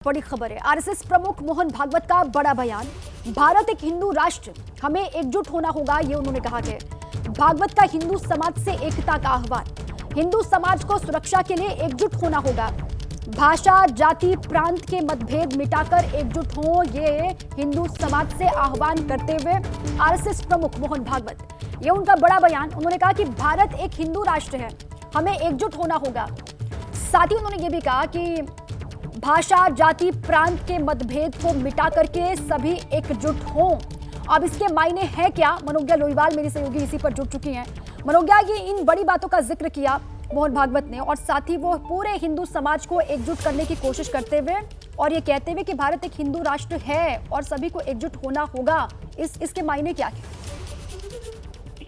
बड़ी खबर है। आरएसएस प्रमुख मोहन भागवत का बड़ा बयान। भारत एक हिंदू राष्ट्र, हमें एकजुट होना होगा, ये उन्होंने कहा है। भागवत का हिंदू समाज से एकता का आह्वान। हिंदू समाज को सुरक्षा के लिए एकजुट होना होगा। भाषा, जाति, प्रांत के मतभेद मिटाकर एकजुट हों, ये हिंदू समाज से आह्वान करते हुए आरएसएस प्रमुख मोहन भागवत, ये उनका बड़ा बयान। उन्होंने कहा कि भारत एक हिंदू राष्ट्र है, हमें एकजुट होना होगा। साथ ही उन्होंने ये भी कहा कि भाषा, जाति, प्रांत के मतभेद को मिटा करके सभी एकजुट हों। अब इसके मायने हैं क्या? मनोज्ञा लोईवाल मेरी सहयोगी इसी पर जुड़ चुकी हैं। मनोज्ञा, ये इन बड़ी बातों का जिक्र किया मोहन भागवत ने और साथ ही वो पूरे हिंदू समाज को एकजुट करने की कोशिश करते हुए और ये कहते हुए कि भारत एक हिंदू राष्ट्र है और सभी को एकजुट होना होगा। इसके मायने क्या है?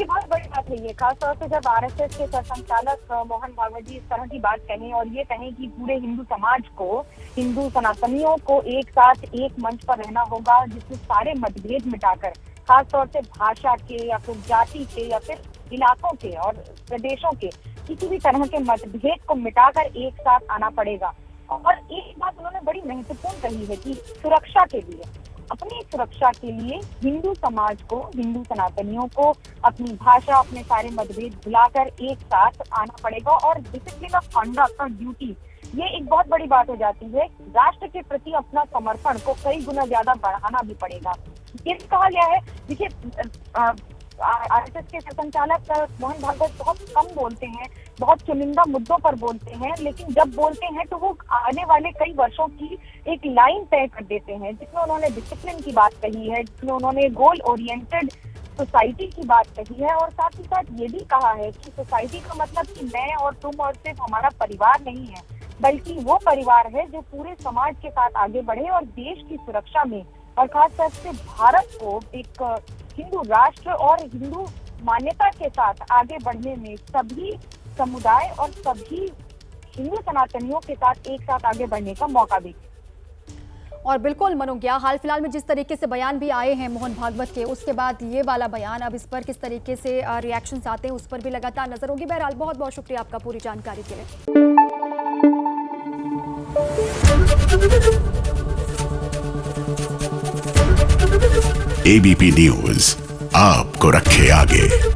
बहुत बड़ी बात है ये, खासतौर से जब आरएसएस के संचालक मोहन भागवत जी इस तरह की बात कहें और ये कहें कि पूरे हिंदू समाज को, हिंदू सनातनियों को एक साथ एक मंच पर रहना होगा, जिसमें सारे मतभेद मिटाकर, खासतौर से भाषा के या फिर जाति के या फिर इलाकों के और प्रदेशों के किसी भी तरह के मतभेद को मिटाकर एक साथ आना पड़ेगा। और एक बात उन्होंने बड़ी महत्वपूर्ण कही है कि सुरक्षा के लिए, अपनी सुरक्षा के लिए हिंदू समाज को, हिंदू सनातनियों को अपनी भाषा, अपने सारे मतभेद भुलाकर एक साथ आना पड़ेगा। और डिसिप्लिन ऑफ कंडक्ट और ड्यूटी, ये एक बहुत बड़ी बात हो जाती है। राष्ट्र के प्रति अपना समर्पण को कई गुना ज्यादा बढ़ाना भी पड़ेगा। ये कहा गया है। देखिए, आरएसएस के संचालक मोहन भागवत बहुत कम बोलते हैं, बहुत चुनिंदा मुद्दों पर बोलते हैं, लेकिन जब बोलते हैं तो वो आने वाले कई वर्षों की एक लाइन तय कर देते हैं, जिसमें उन्होंने डिसिप्लिन की बात कही है, जिसमें उन्होंने गोल ओरिएंटेड सोसाइटी की बात कही है और साथ ही साथ ये भी कहा है कि सोसाइटी का मतलब कि मैं और तुम और सिर्फ हमारा परिवार नहीं है, बल्कि वो परिवार है जो पूरे समाज के साथ आगे बढ़े और देश की सुरक्षा में और खासतौर से भारत को एक हिंदू राष्ट्र और हिंदू मान्यता के साथ आगे बढ़ने में सभी समुदाय और सभी हिंदू सनातनियों के साथ एक साथ आगे बढ़ने का मौका भी। और बिल्कुल मनोज्ञा, हाल फिलहाल में जिस तरीके से बयान भी आए हैं मोहन भागवत के, उसके बाद ये वाला बयान, अब इस पर किस तरीके से रिएक्शंस आते हैं उस पर भी लगातार नजर होगी। बहरहाल बहुत बहुत शुक्रिया आपका पूरी जानकारी के लिए। एबीपी न्यूज आपको रखे आगे।